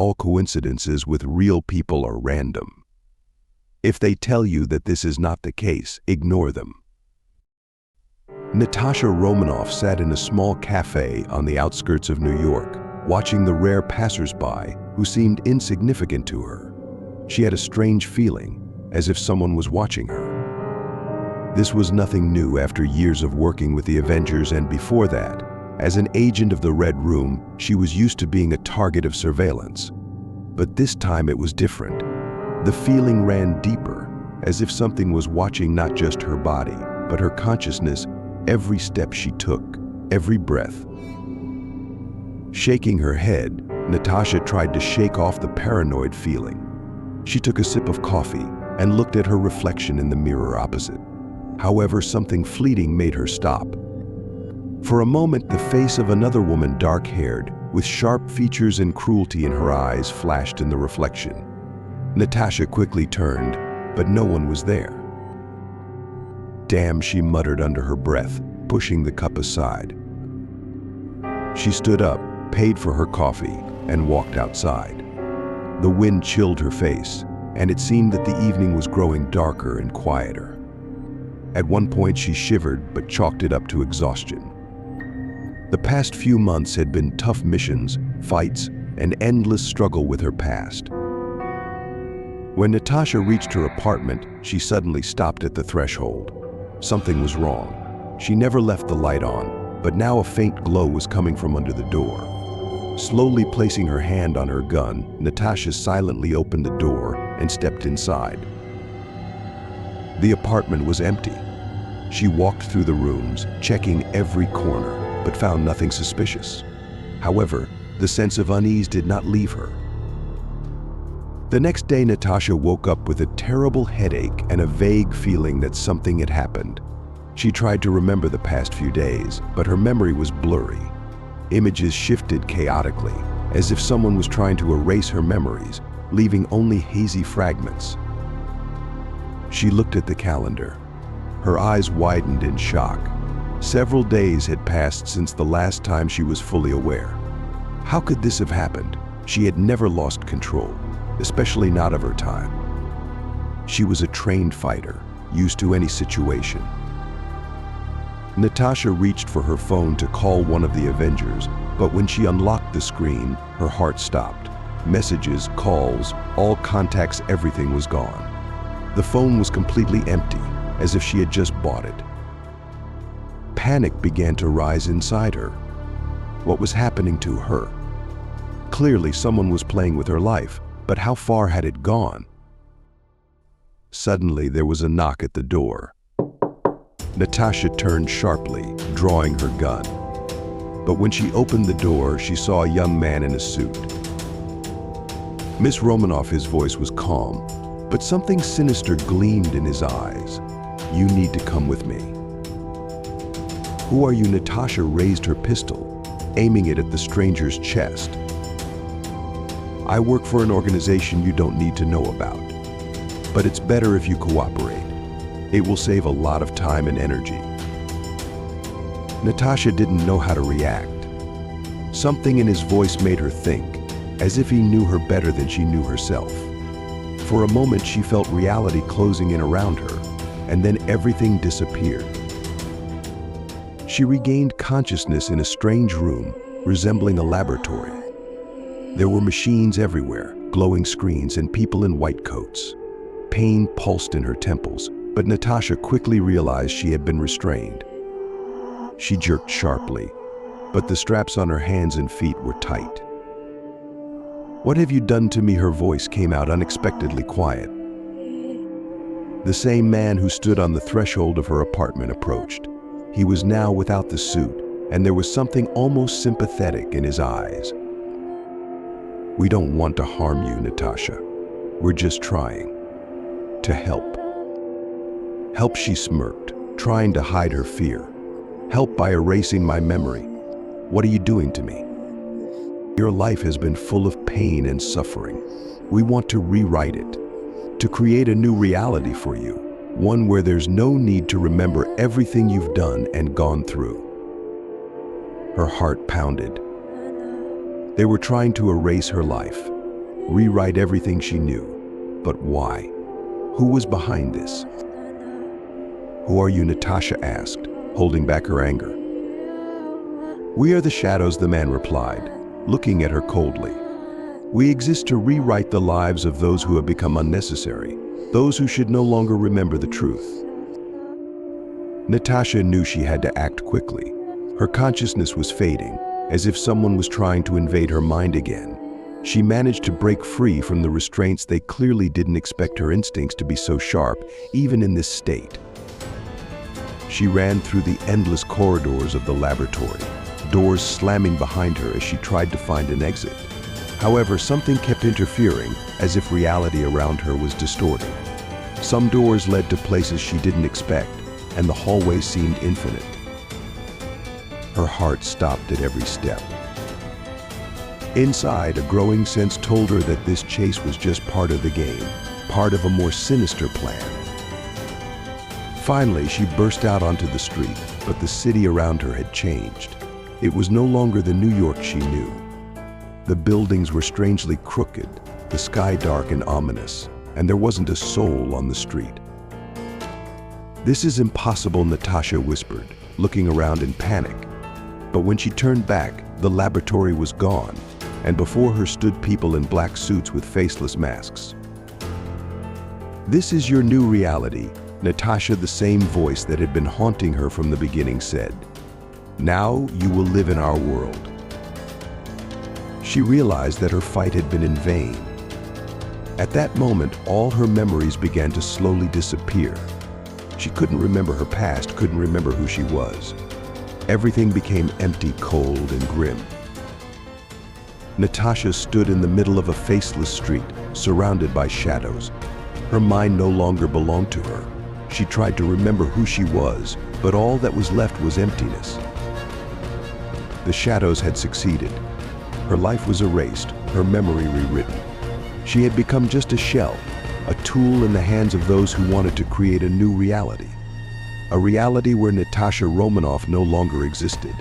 All coincidences with real people are random. If they tell you that this is not the case, ignore them. Natasha Romanoff sat in a small cafe on the outskirts of New York, watching the rare passers-by who seemed insignificant to her. She had a strange feeling, as if someone was watching her. This was nothing new after years of working with the Avengers, and before that, as an agent of the Red Room, she was used to being a target of surveillance. But this time it was different. The feeling ran deeper, as if something was watching not just her body, but her consciousness, every step she took, every breath. Shaking her head, Natasha tried to shake off the paranoid feeling. She took a sip of coffee and looked at her reflection in the mirror opposite. However, something fleeting made her stop. For a moment, the face of another woman, dark-haired, with sharp features and cruelty in her eyes, flashed in the reflection. Natasha quickly turned, but no one was there. "Damn," she muttered under her breath, pushing the cup aside. She stood up, paid for her coffee, and walked outside. The wind chilled her face, and it seemed that the evening was growing darker and quieter. At one point she shivered, but chalked it up to exhaustion. The past few months had been tough missions, fights, and endless struggle with her past. When Natasha reached her apartment, she suddenly stopped at the threshold. Something was wrong. She never left the light on, but now a faint glow was coming from under the door. Slowly placing her hand on her gun, Natasha silently opened the door and stepped inside. The apartment was empty. She walked through the rooms, checking every corner, but found nothing suspicious. However, the sense of unease did not leave her. The next day, Natasha woke up with a terrible headache and a vague feeling that something had happened. She tried to remember the past few days, but her memory was blurry. Images shifted chaotically, as if someone was trying to erase her memories, leaving only hazy fragments. She looked at the calendar. Her eyes widened in shock. Several days had passed since the last time she was fully aware. How could this have happened? She had never lost control, especially not of her time. She was a trained fighter, used to any situation. Natasha reached for her phone to call one of the Avengers, but when she unlocked the screen, her heart stopped. Messages, calls, all contacts, everything was gone. The phone was completely empty, as if she had just bought it. Panic began to rise inside her. What was happening to her? Clearly, someone was playing with her life, but how far had it gone? Suddenly, there was a knock at the door. Natasha turned sharply, drawing her gun. But when she opened the door, she saw a young man in a suit. "Miss Romanoff," his voice was calm, but something sinister gleamed in his eyes. "You need to come with me." "Who are you?" Natasha raised her pistol, aiming it at the stranger's chest. "I work for an organization you don't need to know about. But it's better if you cooperate. It will save a lot of time and energy." Natasha didn't know how to react. Something in his voice made her think, as if he knew her better than she knew herself. For a moment, she felt reality closing in around her, and then everything disappeared. She regained consciousness in a strange room, resembling a laboratory. There were machines everywhere, glowing screens, and people in white coats. Pain pulsed in her temples, but Natasha quickly realized she had been restrained. She jerked sharply, but the straps on her hands and feet were tight. "What have you done to me?" Her voice came out unexpectedly quiet. The same man who stood on the threshold of her apartment approached. He was now without the suit, and there was something almost sympathetic in his eyes. "We don't want to harm you, Natasha. We're just trying to help." "Help?" she smirked, trying to hide her fear. "Help by erasing my memory. What are you doing to me? Your life has been full of pain and suffering. We want to rewrite it, to create a new reality for you, one where there's no need to remember everything you've done and gone through." Her heart pounded. They were trying to erase her life, rewrite everything she knew. But why? Who was behind this? "Who are you?" Natasha asked, holding back her anger. "We are the shadows," the man replied, looking at her coldly. "We exist to rewrite the lives of those who have become unnecessary, those who should no longer remember the truth." Natasha knew she had to act quickly. Her consciousness was fading, as if someone was trying to invade her mind again. She managed to break free from the restraints. They clearly didn't expect her instincts to be so sharp, even in this state. She ran through the endless corridors of the laboratory, doors slamming behind her as she tried to find an exit. However, something kept interfering, as if reality around her was distorting. Some doors led to places she didn't expect, and the hallway seemed infinite. Her heart stopped at every step. Inside, a growing sense told her that this chase was just part of the game, part of a more sinister plan. Finally, she burst out onto the street, but the city around her had changed. It was no longer the New York she knew. The buildings were strangely crooked, the sky dark and ominous, and there wasn't a soul on the street. "This is impossible," Natasha whispered, looking around in panic. But when she turned back, the laboratory was gone, and before her stood people in black suits with faceless masks. "This is your new reality," Natasha, the same voice that had been haunting her from the beginning, said. "Now you will live in our world." She realized that her fight had been in vain. At that moment, all her memories began to slowly disappear. She couldn't remember her past, couldn't remember who she was. Everything became empty, cold, and grim. Natasha stood in the middle of a faceless street, surrounded by shadows. Her mind no longer belonged to her. She tried to remember who she was, but all that was left was emptiness. The shadows had succeeded. Her life was erased, her memory rewritten. She had become just a shell, a tool in the hands of those who wanted to create a new reality. A reality where Natasha Romanoff no longer existed.